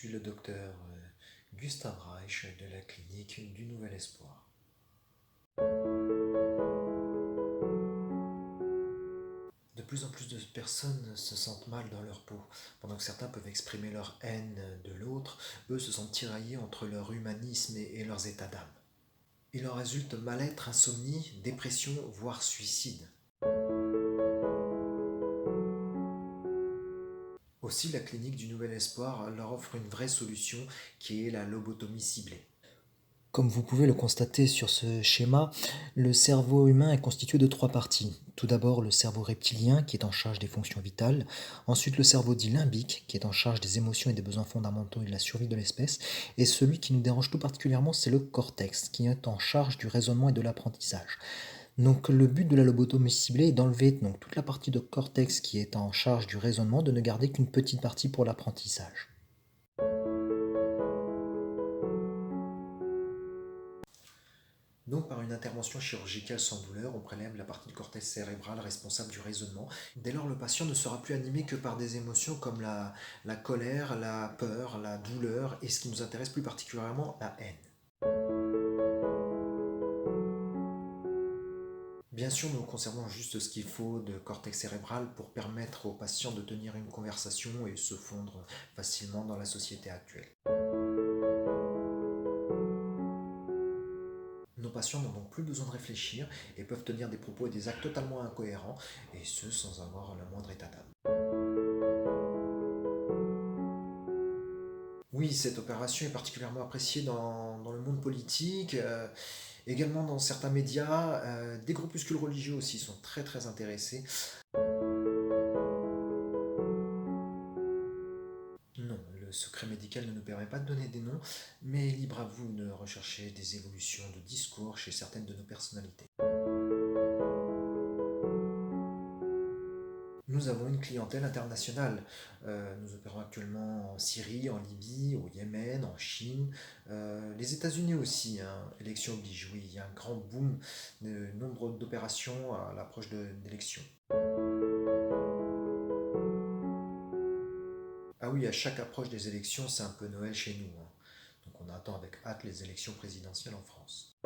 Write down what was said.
suis le docteur Gustave Reich de la clinique du Nouvel Espoir. De plus en plus de personnes se sentent mal dans leur peau. Pendant que certains peuvent exprimer leur haine de l'autre, eux se sentent tiraillés entre leur humanisme et leurs états d'âme. Il en résulte mal-être, insomnie, dépression, voire suicide. Aussi, la clinique du Nouvel Espoir leur offre une vraie solution qui est la lobotomie ciblée. Comme vous pouvez le constater sur ce schéma, le cerveau humain est constitué de trois parties. Tout d'abord, le cerveau reptilien qui est en charge des fonctions vitales. Ensuite, le cerveau dit limbique qui est en charge des émotions et des besoins fondamentaux et de la survie de l'espèce. Et celui qui nous dérange tout particulièrement, c'est le cortex qui est en charge du raisonnement et de l'apprentissage. Donc le but de la lobotomie ciblée est d'enlever donc toute la partie de cortex qui est en charge du raisonnement, de ne garder qu'une petite partie pour l'apprentissage. Donc par une intervention chirurgicale sans douleur, on prélève la partie du cortex cérébral responsable du raisonnement. Dès lors, le patient ne sera plus animé que par des émotions comme la colère, la peur, la douleur et ce qui nous intéresse plus particulièrement, la haine. Bien sûr, nous conservons juste ce qu'il faut de cortex cérébral pour permettre aux patients de tenir une conversation et se fondre facilement dans la société actuelle. Nos patients n'ont donc plus besoin de réfléchir et peuvent tenir des propos et des actes totalement incohérents, et ce sans avoir le moindre état d'âme. Oui, cette opération est particulièrement appréciée dans le monde politique, également dans certains médias. Des groupuscules religieux aussi sont très très intéressés. Non, le secret médical ne nous permet pas de donner des noms, mais libre à vous de rechercher des évolutions de discours chez certaines de nos personnalités. Nous avons une clientèle internationale. Nous opérons actuellement en Syrie, en Libye, au Yémen, en Chine, les États-Unis aussi, hein. Élection oblige, oui, il y a un grand boom de nombre d'opérations à l'approche d'élections. Ah oui, à chaque approche des élections, c'est un peu Noël chez nous, hein. Donc on attend avec hâte les élections présidentielles en France.